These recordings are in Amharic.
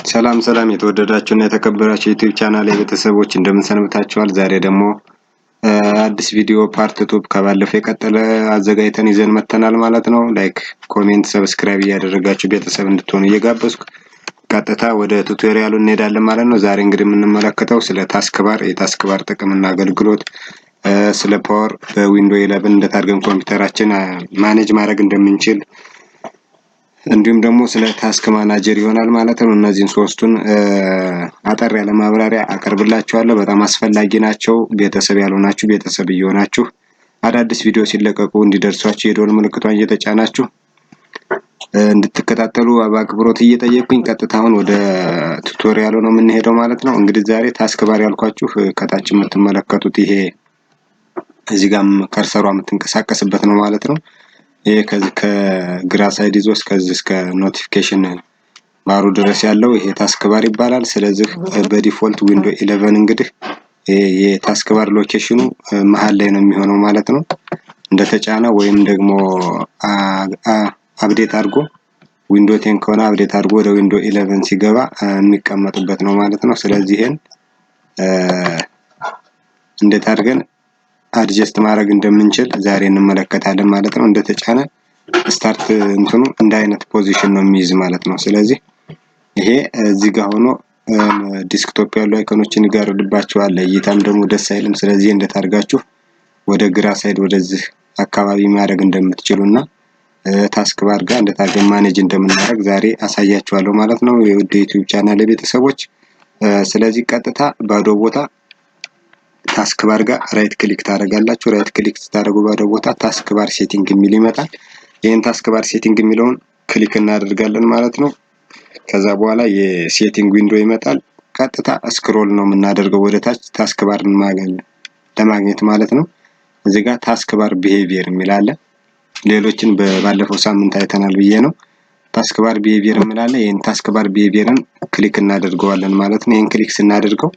ሰላም የተወደዳችሁና የተከበራችሁ ዩቲዩብ ቻናል ቤተሰቦች እንደምን ሰንብታችኋል? ዛሬ ደግሞ አዲስ ቪዲዮ ፓርት 2 ከባለፈው የቀጠለ አዘጋጅተን ይዘን መተናል ማለት ነው። ላይክ፣ ኮሜንት፣ ሰብስክራይብ እያደረጋችሁ ቤተሰብ እንድትሆኑ እየጋበዝኩ ቀጥታ ወደ ቱቶሪያሉ እንሄዳለን ማለት ነው። ዛሬ እንግዲህ የምንመለከተው ስለ ታስክባር፣ የታስክባር ጥቅምና አገልግሎት፣ ስለ ፓወር በዊንዶው 11 እንዴት አድርገን ኮምፒውተራችን ማኔጅ ማድረግ እንደምንችል እንዲሁም ደግሞ ስለ ታስክ ማናጀር ይሆናል ማለት ነው። እነዚህን ሶስቱን አጠር ያለ ማብራሪያ አቀርብላችኋለሁ። በጣም አስፈላጊ ናቸው። ቤተሰብ ያልሆናችሁ ቤተሰብ እየሆናችሁ አዳዲስ ቪዲዮ ሲለቀቁ እንዲደርሷችሁ የደወል ምልክቷን እየተጫናችሁ እንድትከታተሉ በአክብሮት እየጠየቅኩኝ ቀጥታ አሁን ወደ ቱቶሪያሉ ነው የምንሄደው ማለት ነው። እንግዲህ ዛሬ ታስክባር ያልኳችሁ ከታች የምትመለከቱት ይሄ እዚህ ጋር ከርሰሯ የምትንቀሳቀስበት ነው ማለት ነው። ይሄ ከግራ ሳይድ ይዞ እስከ ኖቲፊኬሽን ባሩ ድረስ ያለው ይሄ ታስክባር ይባላል። ስለዚህ በዲፎልት ዊንዶ 11 እንግዲህ የታስክባር ሎኬሽኑ መሃል ላይ ነው የሚሆነው ማለት ነው። እንደተጫነ ወይም ደግሞ አፕዴት አድርጎ ዊንዶ 10 ከሆነ አፕዴት አድርጎ ወደ ዊንዶ 11 ሲገባ የሚቀመጥበት ነው ማለት ነው። ስለዚህ ይሄን እንዴት አድርገን አድጀስት ማድረግ እንደምንችል ዛሬ እንመለከታለን ማለት ነው። እንደተጫነ ስታርት እንትኑ እንደ አይነት ፖዚሽን ነው የሚይዝ ማለት ነው። ስለዚህ ይሄ እዚህ ጋር ሆኖ ዲስክቶፕ ያሉ አይኮኖችን ይጋርድባቸዋል፣ እይታም ደግሞ ደስ አይልም። ስለዚህ እንዴት አድርጋችሁ ወደ ግራ ሳይድ ወደዚህ አካባቢ ማድረግ እንደምትችሉና ታስክባር ጋር እንዴት አድርገን ማኔጅ እንደምናደርግ ዛሬ አሳያችኋለሁ ማለት ነው የውድ ዩቲዩብ ቻናል ቤተሰቦች። ስለዚህ ቀጥታ ባዶ ቦታ ታስክባር ጋር ራይት ክሊክ ታደርጋላችሁ። ራይት ክሊክ ስታደርጉ ባዶ ቦታ ታስክባር ሴቲንግ የሚል ይመጣል። ይሄን ታስክባር ሴቲንግ የሚለውን ክሊክ እናደርጋለን ማለት ነው። ከዛ በኋላ የሴቲንግ ዊንዶ ይመጣል። ቀጥታ ስክሮል ነው የምናደርገው ወደ ታች ታስክባርን ለማግኘት ማለት ነው። እዚህ ጋር ታስክባር ቢሄቪየር የሚል አለ። ሌሎችን ባለፈው ሳምንት አይተናል ብዬ ነው። ታስክባር ቢሄቪየር የሚል አለ። ይሄን ታስክባር ቢሄቪየርን ክሊክ እናደርገዋለን ማለት ነው። ይሄን ክሊክ ስናደርገው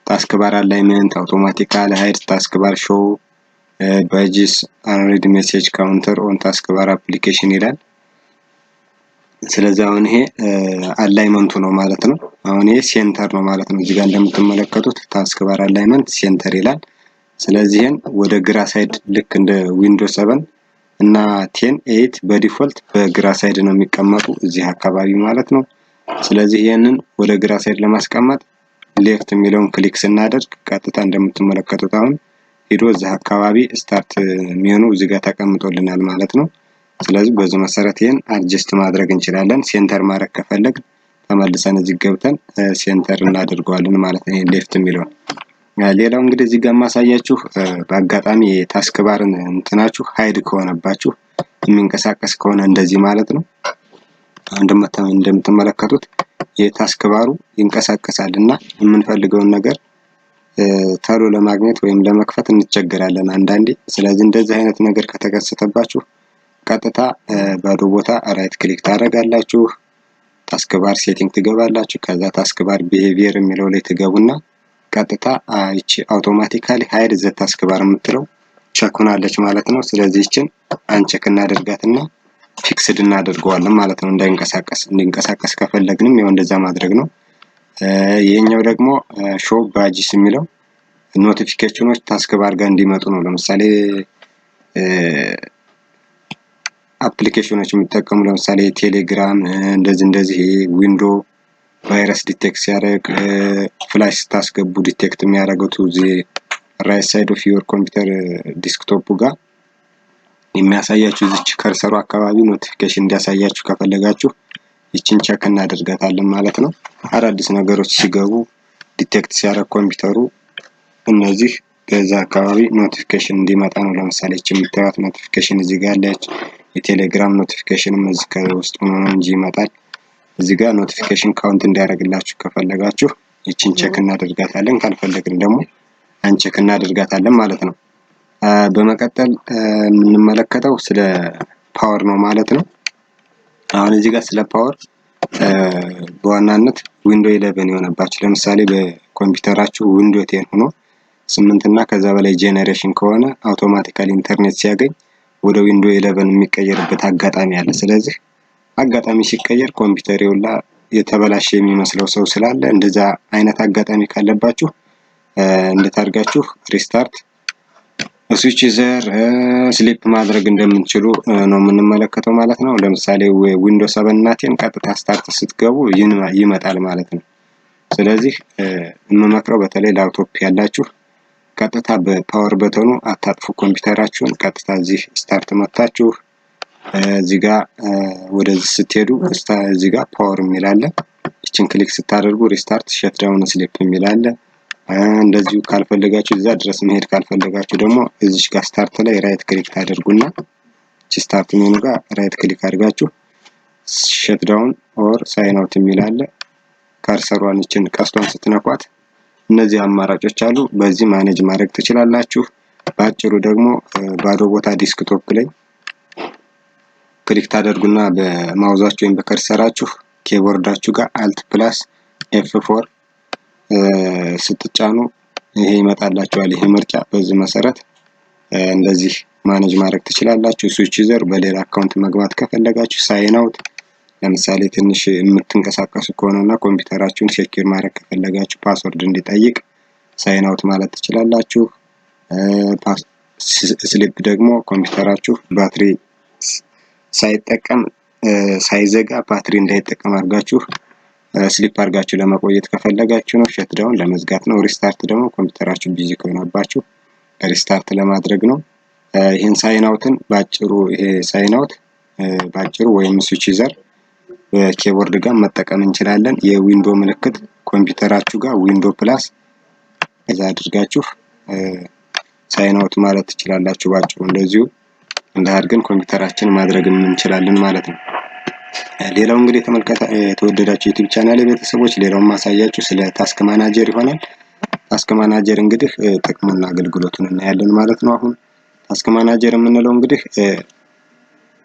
ታስክባር አላይመንት፣ አውቶማቲካል ሃይድ፣ ታስክባር ሾው፣ ባጅስ፣ አንሪድ ሜሴጅ ካውንተር ኦን ታስክባር አፕሊኬሽን ይላል። ስለዚህ አሁን ይሄ አላይመንቱ ነው ማለት ነው። አሁን ይሄ ሴንተር ነው ማለት ነው። እዚህ ጋር እንደምትመለከቱት ታስክባር አላይመንት ሴንተር ይላል። ስለዚህ ይሄን ወደ ግራ ሳይድ ልክ እንደ ዊንዶውስ 7 እና 10 8 በዲፎልት በግራ ሳይድ ነው የሚቀመጡ እዚህ አካባቢ ማለት ነው። ስለዚህ ይሄንን ወደ ግራ ሳይድ ለማስቀመጥ ሌፍት የሚለውን ክሊክ ስናደርግ ቀጥታ እንደምትመለከቱት አሁን ሄዶ እዚህ አካባቢ ስታርት የሚሆነው እዚህ ጋር ተቀምጦልናል ማለት ነው። ስለዚህ በዚህ መሰረት ይሄን አድጀስት ማድረግ እንችላለን። ሴንተር ማድረግ ከፈለግ ተመልሰን እዚህ ገብተን ሴንተር እናደርገዋለን ማለት ነው። ይሄን ሌፍት የሚለውን ሌላው እንግዲህ እዚህ ጋር ማሳያችሁ በአጋጣሚ የታስክባርን እንትናችሁ ሃይድ ከሆነባችሁ የሚንቀሳቀስ ከሆነ እንደዚህ ማለት ነው። እንደምትመለከቱት የታስክባሩ ይንቀሳቀሳል እና የምንፈልገውን ነገር ተሎ ለማግኘት ወይም ለመክፈት እንቸገራለን አንዳንዴ። ስለዚህ እንደዚህ አይነት ነገር ከተከሰተባችሁ ቀጥታ ባዶ ቦታ ራይት ክሊክ ታደርጋላችሁ፣ ታስክባር ሴቲንግ ትገባላችሁ። ከዛ ታስክባር ቢሄቪየር የሚለው ላይ ትገቡና ቀጥታ እቺ አውቶማቲካሊ ሃይድ ዘ ታስክባር የምትለው ቸክ ሆናለች ማለት ነው። ስለዚህ እቺን አንቸክ እናደርጋትና ፊክስድ እናደርገዋለን ማለት ነው። እንዲንቀሳቀስ ከፈለግንም ያው እንደዛ ማድረግ ነው። ይሄኛው ደግሞ ሾው ባጅስ የሚለው ኖቲፊኬሽኖች ታስክባር ጋር እንዲመጡ ነው። ለምሳሌ አፕሊኬሽኖች የሚጠቀሙ ለምሳሌ ቴሌግራም እንደዚህ ዊንዶ ቫይረስ ዲቴክት ሲያደርግ ፍላሽ ስታስገቡ ዲቴክት የሚያደርገው እዚህ ራይት ሳይድ ኦፍ ዩር ኮምፒውተር ዲስክቶፕ ጋር የሚያሳያችሁ እዚች ከርሰሩ አካባቢ ኖቲፊኬሽን እንዲያሳያችሁ ከፈለጋችሁ ይችን ቸክ እናደርጋታለን ማለት ነው። አዳዲስ ነገሮች ሲገቡ ዲቴክት ሲያደርግ ኮምፒውተሩ እነዚህ በዛ አካባቢ ኖቲፊኬሽን እንዲመጣ ነው። ለምሳሌ እቺ የምታዩት ኖቲፊኬሽን እዚህ ጋር አለች። የቴሌግራም ኖቲፊኬሽንም እዚህ ከውስጥ ሆኖ እንጂ ይመጣል። እዚህ ጋር ኖቲፊኬሽን ካውንት እንዲያደርግላችሁ ከፈለጋችሁ ይችን ቼክ እናደርጋታለን። ካልፈለግን ደግሞ አንቼክ እናደርጋታለን ማለት ነው። በመቀጠል የምንመለከተው ስለ ፓወር ነው ማለት ነው። አሁን እዚህ ጋር ስለ ፓወር በዋናነት ዊንዶ 11 የሆነባችሁ ለምሳሌ በኮምፒውተራችሁ ዊንዶ 10 ሆኖ 8 እና ከዛ በላይ ጄኔሬሽን ከሆነ አውቶማቲካሊ ኢንተርኔት ሲያገኝ ወደ ዊንዶ 11 የሚቀየርበት አጋጣሚ አለ። ስለዚህ አጋጣሚ ሲቀየር ኮምፒውተር ይውላ የተበላሸ የሚመስለው ሰው ስላለ እንደዛ አይነት አጋጣሚ ካለባችሁ እንዴት አድርጋችሁ ሪስታርት ስዊች ዩዘር ስሊፕ ማድረግ እንደምትችሉ ነው የምንመለከተው ማለት ነው። ለምሳሌ ዊንዶውስ 7 እና 10 ቀጥታ ስታርት ስትገቡ ይመጣል ማለት ነው። ስለዚህ የምመክረው በተለይ ላፕቶፕ ያላችሁ ቀጥታ በፓወር በተኑ አታጥፉ ኮምፒውተራችሁን። ቀጥታ እዚህ ስታርት መታችሁ እዚህ ጋር ወደዚህ ስትሄዱ እዚህ ጋር ፓወር የሚል አለ። እቺን ክሊክ ስታደርጉ ሪስታርት ሸት ዳውን ስሊፕ የሚል አለ። እንደዚሁ ካልፈለጋችሁ እዛ ድረስ መሄድ ካልፈለጋችሁ ደግሞ እዚች ጋር ስታርት ላይ ራይት ክሊክ ታደርጉና እቺ ስታርት ሜኑ ጋር ራይት ክሊክ አድርጋችሁ ሸት ዳውን ኦር ሳይን አውት የሚል አለ። ካርሰሯን እቺን ቀስቷን ስትነኳት እነዚህ አማራጮች አሉ። በዚህ ማኔጅ ማድረግ ትችላላችሁ። ባጭሩ ደግሞ ባዶ ቦታ ዲስክቶፕ ላይ ክሊክ ታደርጉና በማውዛችሁ ወይም በከርሰራችሁ ኪቦርዳችሁ ጋር አልት ፕላስ F4 ስትጫኑ ይሄ ይመጣላችኋል። ይሄ ምርጫ በዚህ መሰረት እንደዚህ ማኔጅ ማድረግ ትችላላችሁ። ስዊች ዩዘር በሌላ አካውንት መግባት ከፈለጋችሁ ሳይን አውት፣ ለምሳሌ ትንሽ የምትንቀሳቀሱ ከሆነና ኮምፒውተራችሁን ሴኪዩር ማድረግ ከፈለጋችሁ ፓስወርድ እንዲጠይቅ ሳይን አውት ማለት ትችላላችሁ። ስሊፕ ደግሞ ኮምፒውተራችሁ ባትሪ ሳይጠቀም ሳይዘጋ ባትሪ እንዳይጠቀም አድርጋችሁ ስሊፕ አድርጋችሁ ለመቆየት ከፈለጋችሁ ነው። ሸት ዳውን ለመዝጋት ነው። ሪስታርት ደግሞ ኮምፒውተራችሁ ቢዚ ከሆነባችሁ ሪስታርት ለማድረግ ነው። ይሄን ሳይን አውትን ባጭሩ ይሄ ሳይን አውት ባጭሩ ወይም ስዊች ዩዘር በኪቦርድ ጋር መጠቀም እንችላለን። የዊንዶ ምልክት ኮምፒውተራችሁ ጋር ዊንዶ ፕላስ እዛ አድርጋችሁ ሳይን አውት ማለት ትችላላችሁ። ባጭሩ እንደዚሁ እንዳድርገን ኮምፒውተራችን ማድረግ እንችላለን ማለት ነው። ሌላው እንግዲህ የተወደዳችሁ ዩቲዩብ ቻናል ቤተሰቦች ሌላውን ማሳያችሁ ስለ ታስክ ማናጀር ይሆናል። ታስክ ማናጀር እንግዲህ ጥቅሙና አገልግሎቱን እናያለን ማለት ነው። አሁን ታስክ ማናጀር የምንለው እንግዲህ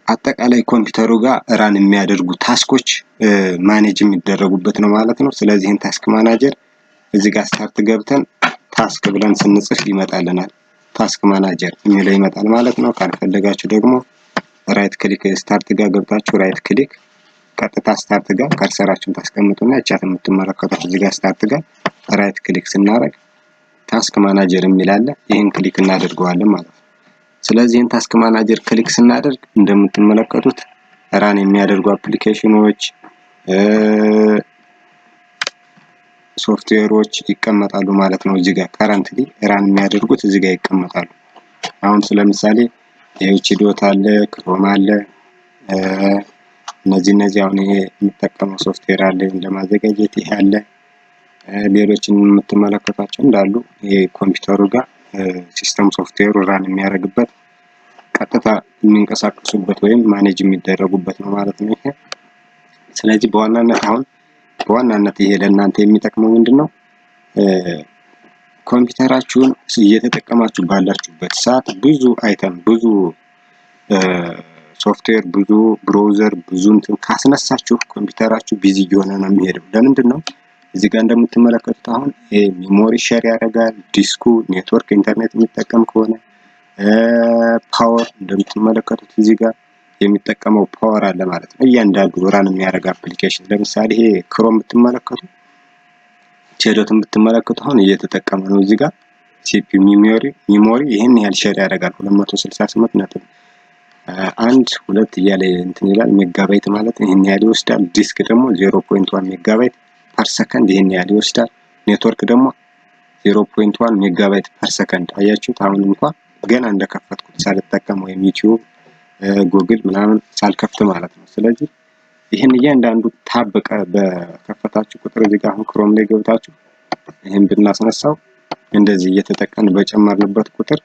አጠቃላይ ኮምፒውተሩ ጋር ራን የሚያደርጉ ታስኮች ማኔጅ የሚደረጉበት ነው ማለት ነው። ስለዚህ ይህን ታስክ ማናጀር እዚህ ጋር ስታርት ገብተን ታስክ ብለን ስንጽፍ ይመጣልናል። ታስክ ማናጀር የሚለው ይመጣል ማለት ነው። ካልፈለጋችሁ ደግሞ ራይት ክሊክ ስታርት ጋር ገብታችሁ ራይት ክሊክ ቀጥታ ስታርት ጋር ካርሰራችሁን ታስቀምጡና እቻት የምትመለከቱት እዚህ ጋር ስታርት ጋር ራይት ክሊክ ስናደርግ ታስክ ማናጀር የሚል አለ። ይሄን ክሊክ እናደርገዋለን ማለት ነው። ስለዚህ ይሄን ታስክ ማናጀር ክሊክ ስናደርግ እንደምትመለከቱት ራን የሚያደርጉ አፕሊኬሽኖች ሶፍትዌሮች ይቀመጣሉ ማለት ነው። እዚህ ጋር ካረንትሊ ራን የሚያደርጉት እዚህ ጋር ይቀመጣሉ። አሁን ስለምሳሌ ኤችዶት አለ፣ ክሮም አለ፣ እነዚህ አሁን ይሄ የሚጠቀመው ሶፍትዌር አለ ለማዘጋጀት ይሄ አለ። ሌሎችን የምትመለከቷቸው እንዳሉ ይሄ ኮምፒውተሩ ጋር ሲስተም ሶፍትዌሩ ራን የሚያደርግበት ቀጥታ የሚንቀሳቀሱበት ወይም ማኔጅ የሚደረጉበት ነው ማለት ነው ይሄ። ስለዚህ በዋናነት ይሄ ለእናንተ የሚጠቅመው ምንድነው? ኮምፒውተራችሁን እየተጠቀማችሁ ባላችሁበት ሰዓት ብዙ አይተም ብዙ ሶፍትዌር ብዙ ብራውዘር ብዙ እንትን ካስነሳችሁ ኮምፒውተራችሁ ቢዚ እየሆነ ነው የሚሄደው። ለምንድነው? እዚህ ጋር እንደምትመለከቱት አሁን ይሄ ሜሞሪ ሼር ያደርጋል። ዲስኩ ኔትወርክ ኢንተርኔት የሚጠቀም ከሆነ ፓወር እንደምትመለከቱት እዚህ ጋር የሚጠቀመው ፓወር አለ ማለት ነው። እያንዳንዱ ራን የሚያደርግ አፕሊኬሽን ለምሳሌ ይሄ ክሮም ብትመለከቱ ቼዶትን ብትመለከቱ አሁን እየተጠቀመ ነው። እዚህ ጋር ሲፒዩ ሜሞሪ ይሄን ያህል ሼር ያደርጋል 268 ነጥብ 1 እያለ እንትን ይላል ሜጋባይት ማለት ይሄን ያህል ይወስዳል። ዲስክ ደግሞ 0.1 ሜጋባይት ፐር ሰከንድ ይሄን ያህል ይወስዳል። ኔትወርክ ደግሞ 0.1 ሜጋባይት ፐር ሰከንድ። አያችሁት? አሁን እንኳን ገና እንደከፈትኩት ሳልጠቀም ወይም ዩቲዩብ ጉግል ምናምን ሳልከፍት ማለት ነው። ስለዚህ ይሄን እያንዳንዱ ታብቀ በከፈታችሁ ቁጥር እዚህ ጋር አሁን ክሮም ላይ ገብታችሁ ይሄን ብናስነሳው እንደዚህ እየተጠቀን በጨመርንበት ቁጥር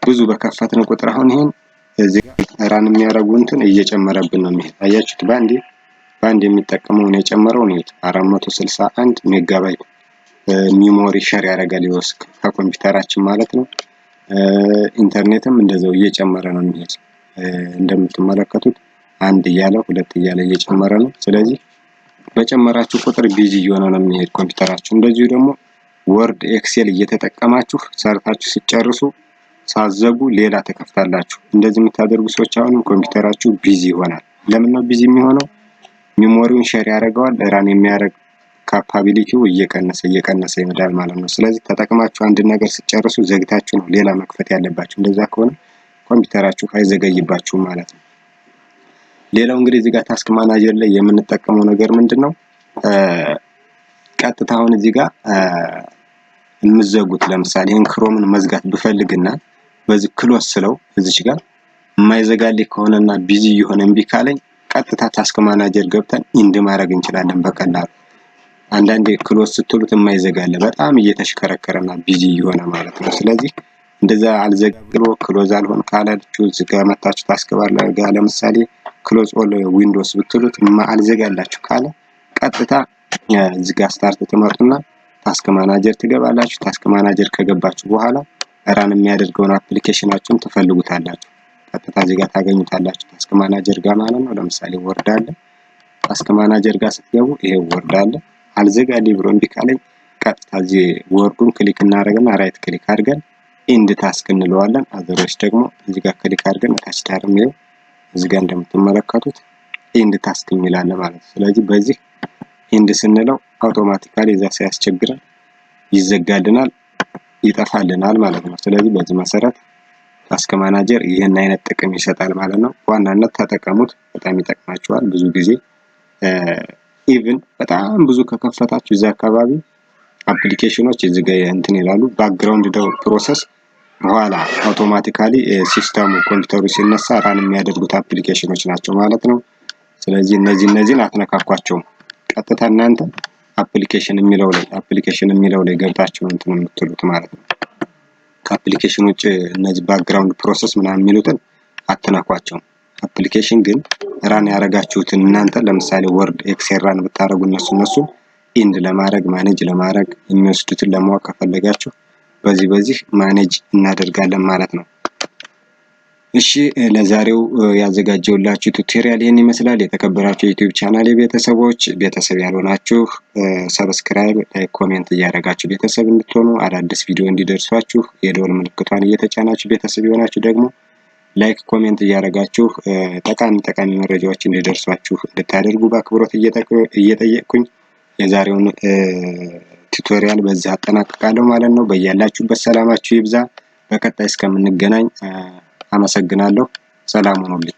ብዙ በከፈትን ቁጥር አሁን ይሄን እዚህ ጋር ራን የሚያደርጉ እንትን እየጨመረብን ነው የሚሄድ። አያችሁት? ባንድ የሚጠቀመውን የጨመረው ነው 461 ሜጋባይት ሜሞሪ ሼር ያደርጋል ይወስድ ከኮምፒውተራችን ማለት ነው። ኢንተርኔትም እንደዛው እየጨመረ ነው የሚሄድ። እንደምትመለከቱት 1 እያለ 2 እያለ እየጨመረ ነው። ስለዚህ በጨመራችሁ ቁጥር ቢዚ እየሆነ ነው የሚሄድ ኮምፒውተራችሁ። እንደዚሁ ደግሞ ወርድ ኤክሴል እየተጠቀማችሁ ሰርታችሁ ሲጨርሱ ሳዘጉ ሌላ ተከፍታላችሁ። እንደዚህ የምታደርጉ ሰዎች አሁንም ኮምፒውተራችሁ ቢዚ ይሆናል። ለምን ነው ቢዚ የሚሆነው? ሜሞሪውን ሼር ያደርገዋል። ራን የሚያደርግ ካፓቢሊቲው እየቀነሰ ይመጣል ማለት ነው። ስለዚህ ተጠቅማችሁ አንድ ነገር ስትጨርሱ ዘግታችሁ ነው ሌላ መክፈት ያለባችሁ። እንደዛ ከሆነ ኮምፒውተራችሁ አይዘገይባችሁም ማለት ነው። ሌላው እንግዲህ እዚህ ጋር ታስክ ማናጀር ላይ የምንጠቀመው ነገር ምንድነው? ቀጥታ አሁን እዚህ ጋር የምዘጉት ለምሳሌ ይሄን ክሮምን መዝጋት ብፈልግና በዚህ ክሎዝ ስለው እዚች ጋር የማይዘጋልኝ ከሆነና ቢዚ የሆነ እምቢ ካለኝ ቀጥታ ታስክ ማናጀር ገብተን ኢንድ ማድረግ እንችላለን በቀላሉ። አንዳንዴ ክሎዝ ስትሉት የማይዘጋል በጣም እየተሽከረከረና ቢዚ የሆነ ማለት ነው። ስለዚህ እንደዛ አልዘግሎ ክሎዝ አልሆን ካላችሁ እዚህ ጋር መታችሁ ታስክ ባር ጋር ለምሳሌ ክሎዝ ኦል ዊንዶውስ ብትሉት አልዘጋላችሁ ካለ ቀጥታ እዚህ ጋር ስታርት ትመርጡና ታስክ ማናጀር ትገባላችሁ። ታስክ ማናጀር ከገባችሁ በኋላ ራን የሚያደርገውን አፕሊኬሽናችሁን ትፈልጉታላችሁ። ቀጥታ እዚህ ጋር ታገኙታላችሁ ታስክ ማናጀር ጋር ማለት ነው። ለምሳሌ ወርድ አለ። ታስክ ማናጀር ጋር ስትገቡ ይሄ ወርድ አለ። አልዘጋልኝ ብሎ እምቢ ካለኝ ቀጥታ እዚህ ወርዱን ክሊክ እናደርግና ራይት ክሊክ አድርገን ኢንድ ታስክ እንለዋለን። አዘሮች ደግሞ እዚህ ጋር ክሊክ አድርገን ታች ዳርም ይኸው እዚህ ጋር እንደምትመለከቱት ኢንድ ታስክ የሚላል ማለት ነው። ስለዚህ በዚህ ኢንድ ስንለው አውቶማቲካሊ እዛ ሳያስቸግረን ይዘጋልናል፣ ይጠፋልናል ማለት ነው። ስለዚህ በዚህ መሰረት ታስክ ማናጀር ይሄን አይነት ጥቅም ይሰጣል ማለት ነው። ዋናነት ተጠቀሙት፣ በጣም ይጠቅማችኋል። ብዙ ጊዜ ኢቭን በጣም ብዙ ከከፈታችሁ እዛ አካባቢ አፕሊኬሽኖች እዚህ ጋር እንትን ይላሉ። ባክግራውንድ ፕሮሰስ በኋላ አውቶማቲካሊ ሲስተሙ ኮምፒውተሩ ሲነሳ ራን የሚያደርጉት አፕሊኬሽኖች ናቸው ማለት ነው። ስለዚህ እነዚህን አትነካኳቸውም። ቀጥታ እናንተ አፕሊኬሽን የሚለው ላይ ገብታችሁ እንትን የምትሉት ማለት ነው። ከአፕሊኬሽን ውጭ እነዚህ ባክግራውንድ ፕሮሰስ ምናምን የሚሉትን አትነኳቸውም። አፕሊኬሽን ግን ራን ያደረጋችሁትን እናንተ ለምሳሌ ወርድ ኤክሴል ራን ብታደርጉ እነሱ ኢንድ ለማድረግ ማኔጅ ለማድረግ የሚወስዱትን ለማወቅ ከፈለጋችሁ በዚህ ማኔጅ እናደርጋለን ማለት ነው። እሺ ለዛሬው ያዘጋጀውላችሁ ቱቶሪያል ይሄን ይመስላል። የተከበራችሁ የዩቲዩብ ቻናል ቤተሰቦች፣ ቤተሰብ ያልሆናችሁ ሰብስክራይብ፣ ላይክ፣ ኮሜንት እያደረጋችሁ ቤተሰብ እንድትሆኑ አዳዲስ ቪዲዮ እንዲደርሷችሁ የደወል ምልክቷን እየተጫናችሁ ቤተሰብ የሆናችሁ ደግሞ ላይክ፣ ኮሜንት እያደረጋችሁ ጠቃሚ መረጃዎች እንዲደርሷችሁ እንድታደርጉ በአክብሮት እየጠየቅኩኝ የዛሬውን ቱቶሪያል በዚህ አጠናቅቃለሁ ማለት ነው። በያላችሁበት ሰላማችሁ ይብዛ። በቀጣይ እስከምንገናኝ አመሰግናለሁ። ሰላም ሁኑልኝ።